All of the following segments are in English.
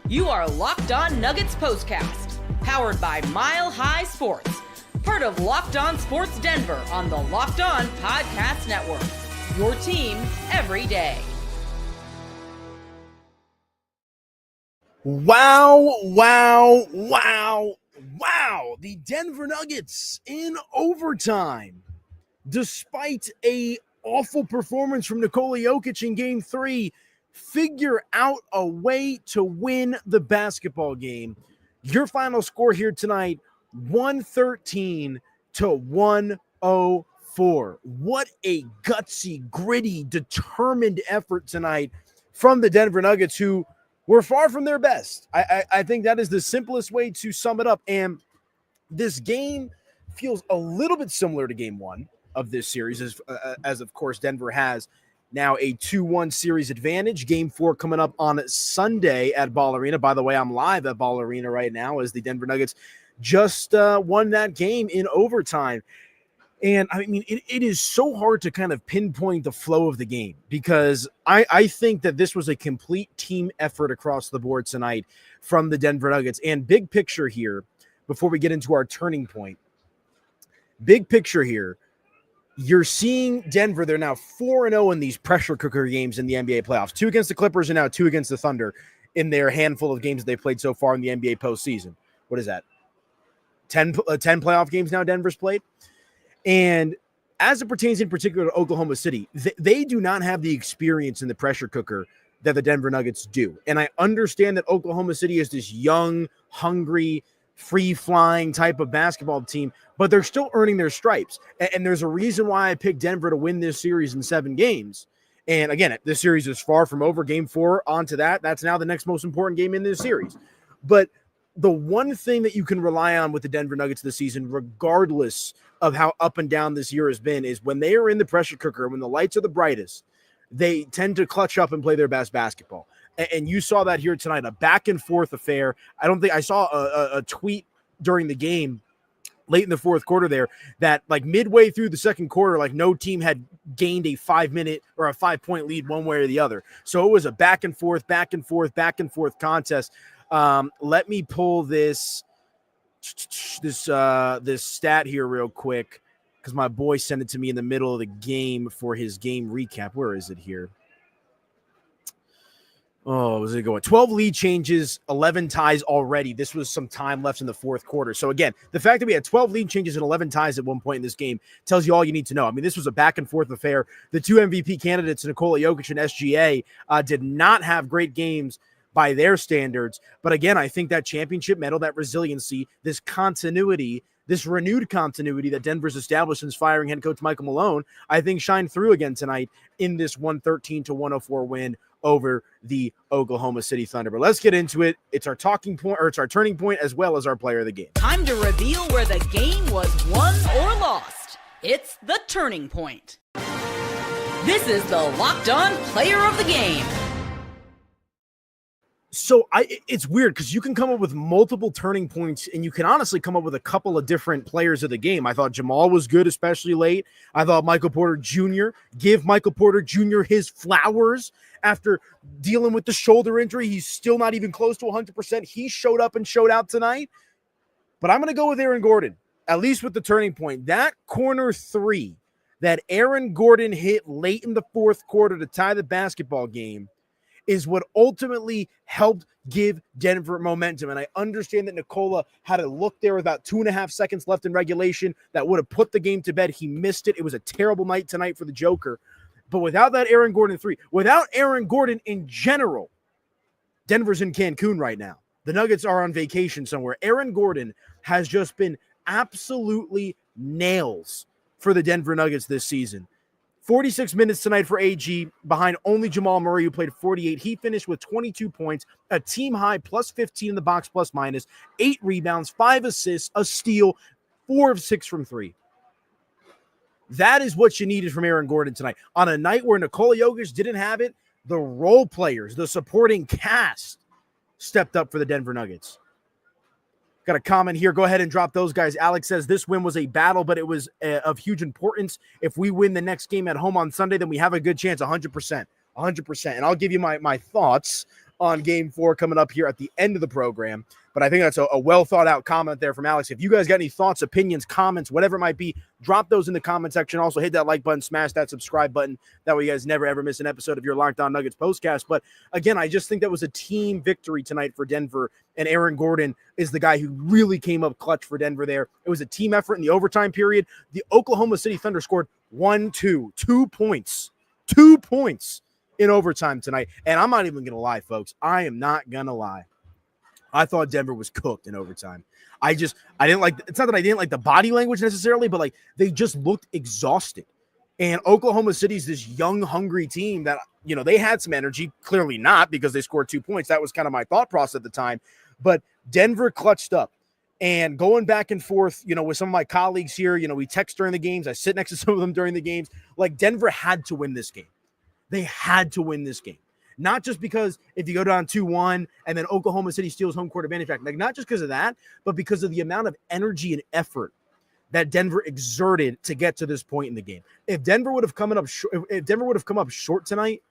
You are Locked On Nuggets POSTCAST, powered by Mile High Sports, part of Locked On Sports Denver on the Locked On Podcast Network. Your team every day. Wow. The Denver Nuggets in overtime, despite a awful performance from Nikola Jokic in Game 3, figure out a way to win the basketball game. Your final score here tonight, 113 to 104. What a gutsy, gritty, determined effort tonight from the Denver Nuggets, who were far from their best. I think that is the simplest way to sum it up. And this game feels a little bit similar to Game 1 of this series, as of course Denver has now a 2-1 series advantage. Game 4 coming up on Sunday at Ball Arena. By the way, I'm live at Ball Arena right now as the Denver Nuggets just won that game in overtime. And I mean, it is so hard to kind of pinpoint the flow of the game, because I think that this was a complete team effort across the board tonight from the Denver Nuggets. And big picture here, before we get into our turning point, big picture here, you're seeing Denver, they're now 4-0 in these pressure cooker games in the NBA playoffs. 2 against the Clippers and now 2 against the Thunder in their handful of games they played so far in the NBA postseason. What is that? 10 playoff games now Denver's played? And as it pertains in particular to Oklahoma City, they do not have the experience in the pressure cooker that the Denver Nuggets do. And I understand that Oklahoma City is this young, hungry, free-flying type of basketball team, but they're still earning their stripes. And there's a reason why I picked Denver to win this series in 7 games. And again, this series is far from over. Game 4, on to that. That's now the next most important game in this series. But the one thing that you can rely on with the Denver Nuggets this season, regardless of how up and down this year has been, is when they are in the pressure cooker, when the lights are the brightest, they tend to clutch up and play their best basketball. And you saw that here tonight, a back and forth affair. I don't think I saw a tweet during the game late in the fourth quarter there that like midway through the second quarter, like no team had gained a 5-minute or a 5-point lead one way or the other. So it was a back and forth contest. Let me pull this stat here real quick, because my boy sent it to me in the middle of the game for his game recap. Where is it here? Oh, was it going? 12 lead changes, 11 ties already. This was some time left in the fourth quarter. So again, the fact that we had 12 lead changes and 11 ties at one point in this game tells you all you need to know. I mean, this was a back and forth affair. The 2 MVP candidates, Nikola Jokic and SGA, did not have great games by their standards. But again, I think that championship medal, that resiliency, this continuity, this renewed continuity that Denver's established since firing head coach Michael Malone, I think shined through again tonight in this 113 to 104 win over the Oklahoma City Thunder. But let's get into it. It's our talking point, or it's our turning point, as well as our player of the game. Time to reveal where the game was won or lost. It's the turning point. This is the Locked On Player of the Game. So it's weird because you can come up with multiple turning points, and you can honestly come up with a couple of different players of the game. I thought Jamal was good, especially late. I thought Michael Porter Jr., give Michael Porter Jr. his flowers after dealing with the shoulder injury. He's still not even close to 100%. He showed up and showed out tonight. But I'm going to go with Aaron Gordon, at least with the turning point. That corner 3 that Aaron Gordon hit late in the fourth quarter to tie the basketball game is what ultimately helped give Denver momentum. And I understand that Nikola had a look there with about 2.5 seconds left in regulation that would have put the game to bed. He missed it. It was a terrible night tonight for the Joker. But without that Aaron Gordon 3, without Aaron Gordon in general, Denver's in Cancun right now. The Nuggets are on vacation somewhere. Aaron Gordon has just been absolutely nails for the Denver Nuggets this season. 46 minutes tonight for AG, behind only Jamal Murray, who played 48. He finished with 22 points, a team high plus 15 in the box plus minus, 8 rebounds, 5 assists, a steal, 4 of 6 from 3. That is what you needed from Aaron Gordon tonight. On a night where Nikola Jokic didn't have it, the role players, the supporting cast stepped up for the Denver Nuggets. Got a comment here. Go ahead and drop those guys. Alex says this win was a battle, but it was of huge importance. If we win the next game at home on Sunday, then we have a good chance, 100%. 100%. And I'll give you my thoughts on Game 4 coming up here at the end of the program. But I think that's a well thought out comment there from Alex. If you guys got any thoughts, opinions, comments, whatever it might be, drop those in the comment section. Also hit that like button, smash that subscribe button. That way you guys never ever miss an episode of your Locked On Nuggets postcast. But again, I just think that was a team victory tonight for Denver, and Aaron Gordon is the guy who really came up clutch for Denver there. It was a team effort in the overtime period. The Oklahoma City Thunder scored 2 points in overtime tonight. And I'm not even going to lie, folks. I am not going to lie. I thought Denver was cooked in overtime. I didn't like, it's not that I didn't like the body language necessarily, but like they just looked exhausted. And Oklahoma City's this young, hungry team that, you know, they had some energy, clearly not because they scored 2 points. That was kind of my thought process at the time. But Denver clutched up. And going back and forth, you know, with some of my colleagues here, you know, we text during the games. I sit next to some of them during the games. Like Denver had to win this game. They had to win this game. Not just because if you go down 2-1 and then Oklahoma City steals home court advantage back, like not just because of that, but because of the amount of energy and effort that Denver exerted to get to this point in the game. If Denver would have come up short tonight,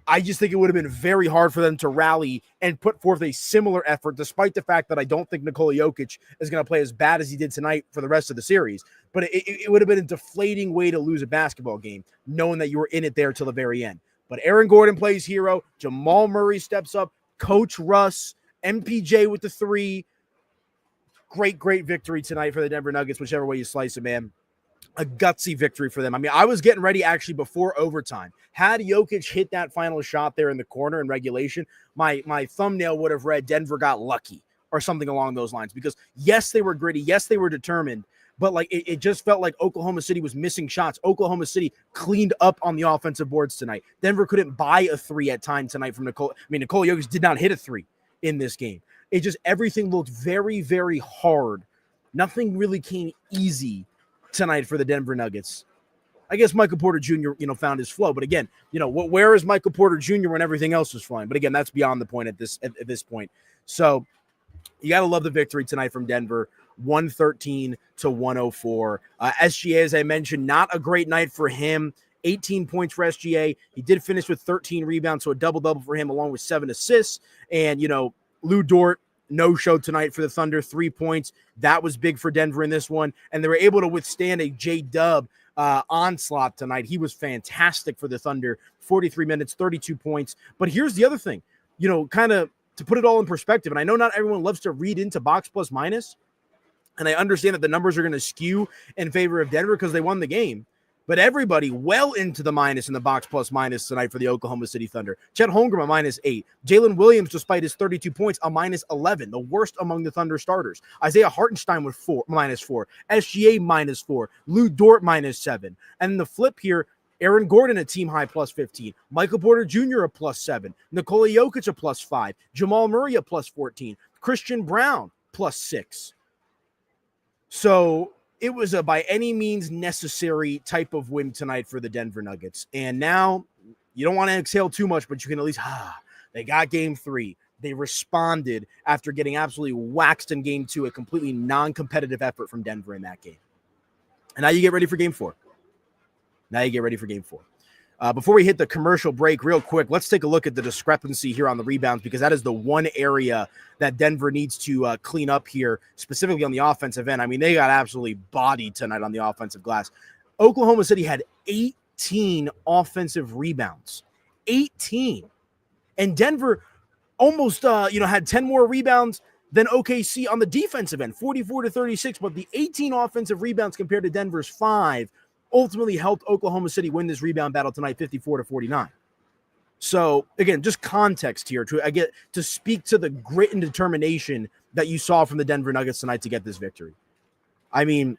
I just think it would have been very hard for them to rally and put forth a similar effort, despite the fact that I don't think Nikola Jokic is going to play as bad as he did tonight for the rest of the series. But it would have been a deflating way to lose a basketball game, knowing that you were in it there till the very end. But Aaron Gordon plays hero. Jamal Murray steps up. Coach Russ, MPJ with the 3. Great victory tonight for the Denver Nuggets, whichever way you slice it, man. A gutsy victory for them. I mean, I was getting ready actually before overtime. Had Jokic hit that final shot there in the corner in regulation, my thumbnail would have read Denver got lucky or something along those lines. Because yes, they were gritty. Yes, they were determined. But like it just felt like Oklahoma City was missing shots. Oklahoma City cleaned up on the offensive boards tonight. Denver couldn't buy a 3 at time tonight from Nikola. I mean, Nikola Jokic did not hit a 3 in this game. It just, everything looked very, very hard. Nothing really came easy tonight for the Denver Nuggets. I guess Michael Porter Jr., you know, found his flow. But again, you know, where is Michael Porter Jr. when everything else was flying? But again, that's beyond the point at this point. So you got to love the victory tonight from Denver. 113 to 104. SGA, as I mentioned, not a great night for him. 18 points for SGA. He did finish with 13 rebounds, so a double-double for him along with 7 assists. And, you know, Lou Dort, no-show tonight for the Thunder, 3 points. That was big for Denver in this one. And they were able to withstand a J-Dub onslaught tonight. He was fantastic for the Thunder. 43 minutes, 32 points. But here's the other thing, you know, kind of to put it all in perspective. And I know not everyone loves to read into box plus minus. And I understand that the numbers are going to skew in favor of Denver because they won the game. But everybody well into the minus in the box plus minus tonight for the Oklahoma City Thunder. Chet Holmgren a -8. Jalen Williams, despite his 32 points, a -11, the worst among the Thunder starters. Isaiah Hartenstein with -4. SGA -4. Lou Dort -7. And the flip here, Aaron Gordon a team high +15. Michael Porter Jr. a +7. Nikola Jokic a +5. Jamal Murray a +14. Christian Brown +6. So it was a by any means necessary type of win tonight for the Denver Nuggets. And now you don't want to exhale too much, but you can at least, they got game 3. They responded after getting absolutely waxed in game 2, a completely non-competitive effort from Denver in that game. And now you get ready for game 4. Before we hit the commercial break real quick, let's take a look at the discrepancy here on the rebounds, because that is the one area that Denver needs to clean up here, specifically on the offensive end. I mean, they got absolutely bodied tonight on the offensive glass. Oklahoma City had 18 offensive rebounds. 18. And Denver almost, had 10 more rebounds than OKC on the defensive end, 44-36. But the 18 offensive rebounds compared to Denver's 5 ultimately helped Oklahoma City win this rebound battle tonight, 54-49. So again, just context here to speak to the grit and determination that you saw from the Denver Nuggets tonight to get this victory. I mean,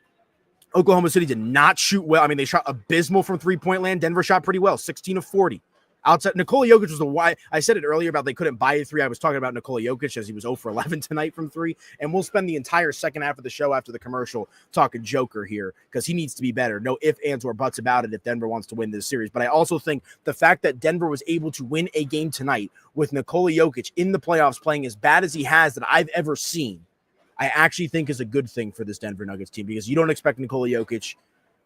Oklahoma City did not shoot well. I mean, they shot abysmal from three-point land. Denver shot pretty well, 16 of 40. Outside, Nikola Jokic was the why. I said it earlier about they couldn't buy a 3. I was talking about Nikola Jokic as he was 0 for 11 tonight from 3. And we'll spend the entire second half of the show after the commercial talking Joker here because he needs to be better. No ifs, ands, or buts about it if Denver wants to win this series. But I also think the fact that Denver was able to win a game tonight with Nikola Jokic in the playoffs playing as bad as he has that I've ever seen, I actually think is a good thing for this Denver Nuggets team because you don't expect Nikola Jokic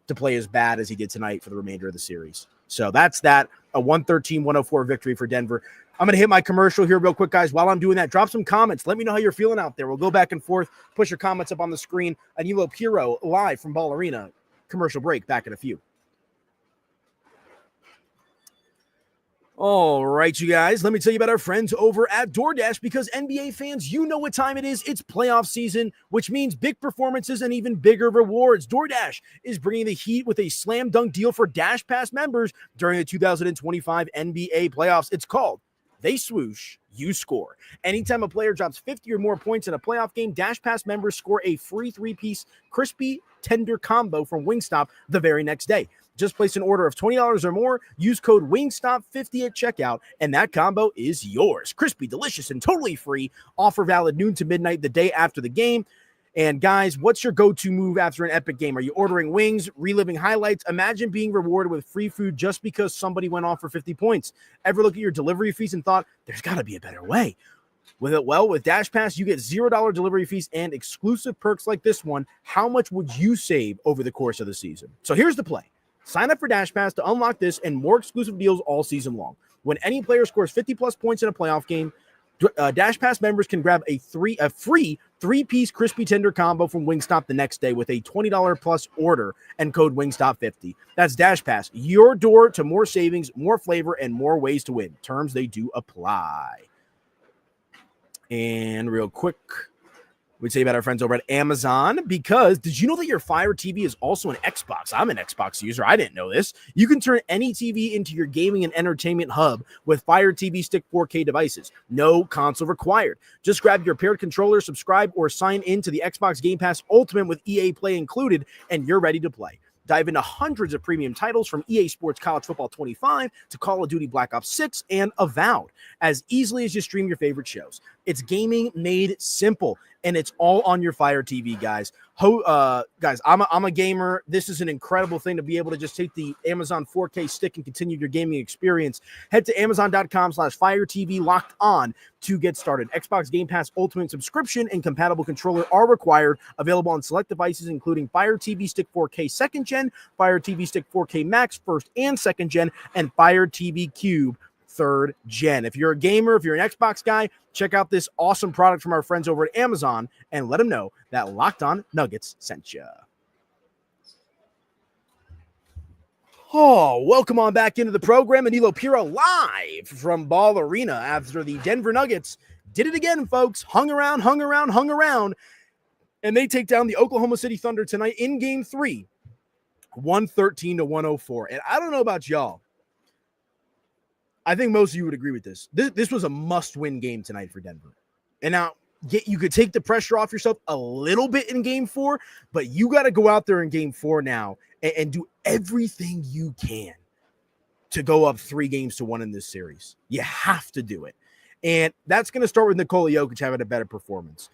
to play as bad as he did tonight for the remainder of the series. So that's that. a 113-104 victory for Denver. I'm going to hit my commercial here real quick, guys. While I'm doing that, drop some comments. Let me know how you're feeling out there. We'll go back and forth. Push your comments up on the screen. Aniello Piro live from Ball Arena. Commercial break. Back in a few. All right, you guys, let me tell you about our friends over at DoorDash, because NBA fans, you know what time it is. It's playoff season, which means big performances and even bigger rewards. DoorDash is bringing the heat with a slam dunk deal for DashPass members during the 2025 NBA playoffs. It's called They Swoosh, You Score. Anytime a player drops 50 or more points in a playoff game, DashPass members score a free 3-piece crispy tender combo from Wingstop the very next day. Just place an order of $20 or more, use code WINGSTOP50 at checkout, and that combo is yours. Crispy, delicious, and totally free. Offer valid noon to midnight the day after the game. And guys, what's your go-to move after an epic game? Are you ordering wings, reliving highlights? Imagine being rewarded with free food just because somebody went off for 50 points. Ever look at your delivery fees and thought, there's got to be a better way? With DashPass, you get $0 delivery fees and exclusive perks like this one. How much would you save over the course of the season? So here's the play. Sign up for DashPass to unlock this and more exclusive deals all season long. When any player scores 50-plus points in a playoff game, DashPass members can grab a free 3-piece crispy tender combo from Wingstop the next day with a $20-plus order and code WINGSTOP50. That's DashPass, your door to more savings, more flavor, and more ways to win. Terms, they do apply. And real quick, we'd say about our friends over at Amazon, because did you know that your Fire TV is also an Xbox? I'm an Xbox user. I didn't know this. You can turn any TV into your gaming and entertainment hub with Fire TV Stick 4K devices. No console required. Just grab your paired controller, subscribe, or sign in to the Xbox Game Pass Ultimate with EA Play included, and you're ready to play. Dive into hundreds of premium titles from EA Sports College Football 25 to Call of Duty Black Ops 6 and Avowed as easily as you stream your favorite shows. It's gaming made simple, and it's all on your Fire TV, guys. Guys, I'm a gamer. This is an incredible thing to be able to just take the Amazon 4K stick and continue your gaming experience. Head to Amazon.com/Fire TV Locked On to get started. Xbox Game Pass Ultimate subscription and compatible controller are required. Available on select devices, including Fire TV Stick 4K 2nd Gen, Fire TV Stick 4K Max 1st and 2nd Gen, and Fire TV Cube 3rd Gen. If you're a gamer, if you're an Xbox guy, check out this awesome product from our friends over at Amazon and let them know that Locked On Nuggets sent you. Oh, welcome on back into the program. Aniello Piro live from Ball Arena after the Denver Nuggets did it again, folks. Hung around, and they take down the Oklahoma City Thunder tonight in Game 3, 113-104. And I don't know about y'all. I think most of you would agree with this. This was a must-win game tonight for Denver. And now you could take the pressure off yourself a little bit in Game 4, but you got to go out there in Game 4 now and do everything you can to go up 3-1 in this series. You have to do it. And that's going to start with Nikola Jokic having a better performance.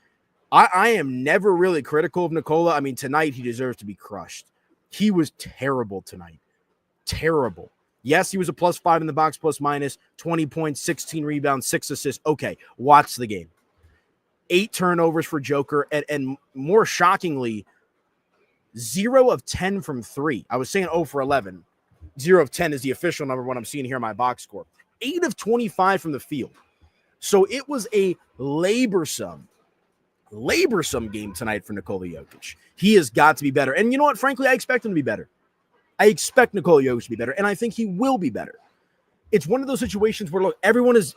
I am never really critical of Nikola. I mean, tonight he deserves to be crushed. He was terrible tonight. Terrible. Yes, he was a +5 in the box, ±, 20 points, 16 rebounds, 6 assists. Okay, watch the game. 8 turnovers for Joker, and more shockingly, 0 of 10 from 3. I was saying 0 for 11. 0 of 10 is the official number when I'm seeing here in my box score. 8 of 25 from the field. So it was a laborsome game tonight for Nikola Jokic. He has got to be better. And you know what? Frankly, I expect him to be better. I expect Nikola Jokic to be better, and I think he will be better. It's one of those situations where, look, everyone is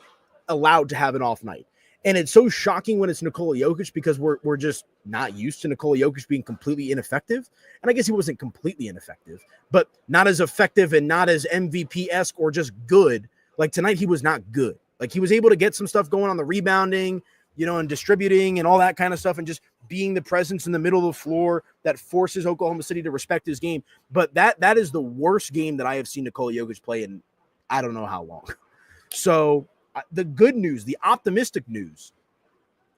allowed to have an off night. And it's so shocking when it's Nikola Jokic because we're just not used to Nikola Jokic being completely ineffective. And I guess he wasn't completely ineffective, but not as effective and not as MVP-esque or just good. Like tonight, he was not good. Like he was able to get some stuff going on the rebounding, and distributing and all that kind of stuff and just being the presence in the middle of the floor that forces Oklahoma City to respect his game. But that is the worst game that I have seen Nikola Jokic play in I don't know how long. So the good news, the optimistic news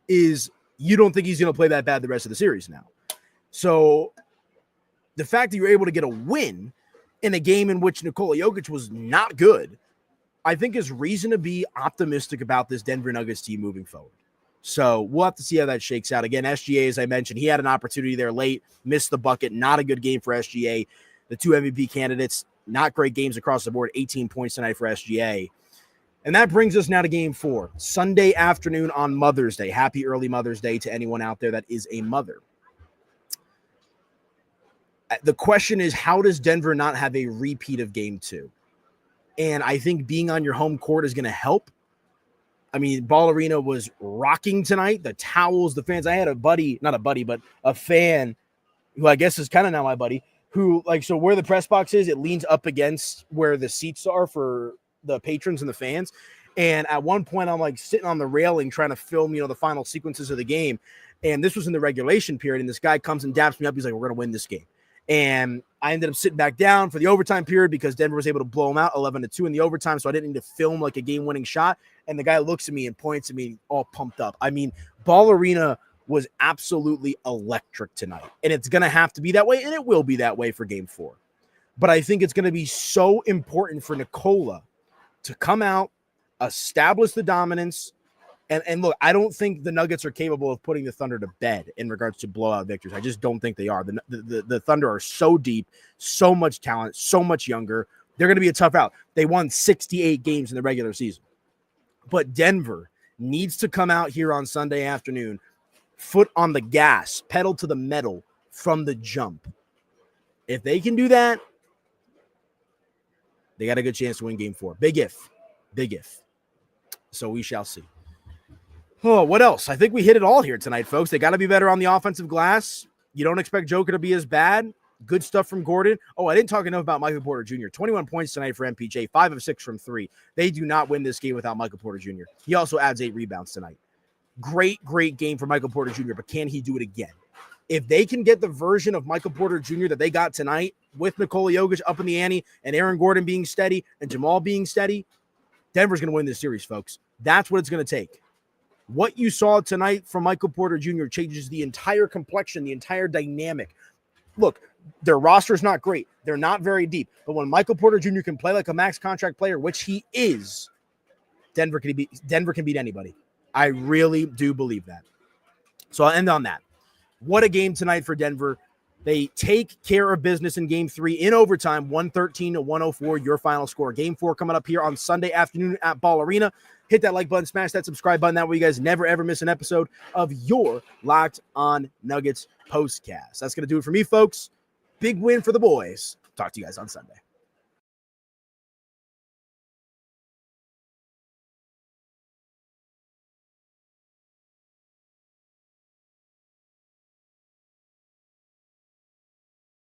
is you don't think he's going to play that bad the rest of the series now. So the fact that you're able to get a win in a game in which Nikola Jokic was not good, I think is reason to be optimistic about this Denver Nuggets team moving forward. So we'll have to see how that shakes out. Again, SGA, as I mentioned, he had an opportunity there late, missed the bucket. Not a good game for SGA. The 2 MVP candidates, Not great games across the board. 18 points tonight for SGA. And that brings us now to game 4, Sunday afternoon on Mother's Day. Happy early Mother's Day to anyone out there that is a mother. The question is, how does Denver not have a repeat of game 2? And I think being on your home court is going to help. I mean, Ball Arena was rocking tonight. The towels, the fans. I had a buddy, not a buddy, but a fan who I guess is kind of now my buddy, who, like, so where the press box is, it leans up against where the seats are for the patrons and the fans. And at one point, I'm like sitting on the railing trying to film, the final sequences of the game. And this was in the regulation period. And this guy comes and daps me up. He's like, we're going to win this game. And I ended up sitting back down for the overtime period because Denver was able to blow them out 11-2 in the overtime. So I didn't need to film like a game-winning shot. And the guy looks at me and points at me all pumped up. I mean, Ball Arena was absolutely electric tonight. And it's going to have to be that way. And it will be that way for game 4. But I think it's going to be so important for Nikola to come out, establish the dominance. And look, I don't think the Nuggets are capable of putting the Thunder to bed in regards to blowout victories. I just don't think they are. The Thunder are so deep, so much talent, so much younger. They're going to be a tough out. They won 68 games in the regular season. But Denver needs to come out here on Sunday afternoon, foot on the gas, pedal to the metal from the jump. If they can do that, they got a good chance to win game 4. Big if. Big if. So we shall see. Oh, what else? I think we hit it all here tonight, folks. They got to be better on the offensive glass. You don't expect Joker to be as bad. Good stuff from Gordon. Oh, I didn't talk enough about Michael Porter Jr. 21 points tonight for MPJ, 5 of 6 from 3. They do not win this game without Michael Porter Jr. He also adds 8 rebounds tonight. Great game for Michael Porter Jr., but can he do it again? If they can get the version of Michael Porter Jr. that they got tonight with Nikola Jokic up in the ante and Aaron Gordon being steady and Jamal being steady, Denver's going to win this series, folks. That's what it's going to take. What you saw tonight from Michael Porter Jr. changes the entire complexion, the entire dynamic. Look, their roster is not great. They're not very deep. But when Michael Porter Jr. can play like a max contract player, which he is, Denver can beat anybody. I really do believe that. So I'll end on that. What a game tonight for Denver. They take care of business in game 3 in overtime, 113-104, your final score. Game 4 coming up here on Sunday afternoon at Ball Arena. Hit that like button, smash that subscribe button. That way you guys never, ever miss an episode of your Locked On Nuggets postcast. That's going to do it for me, folks. Big win for the boys. Talk to you guys on Sunday.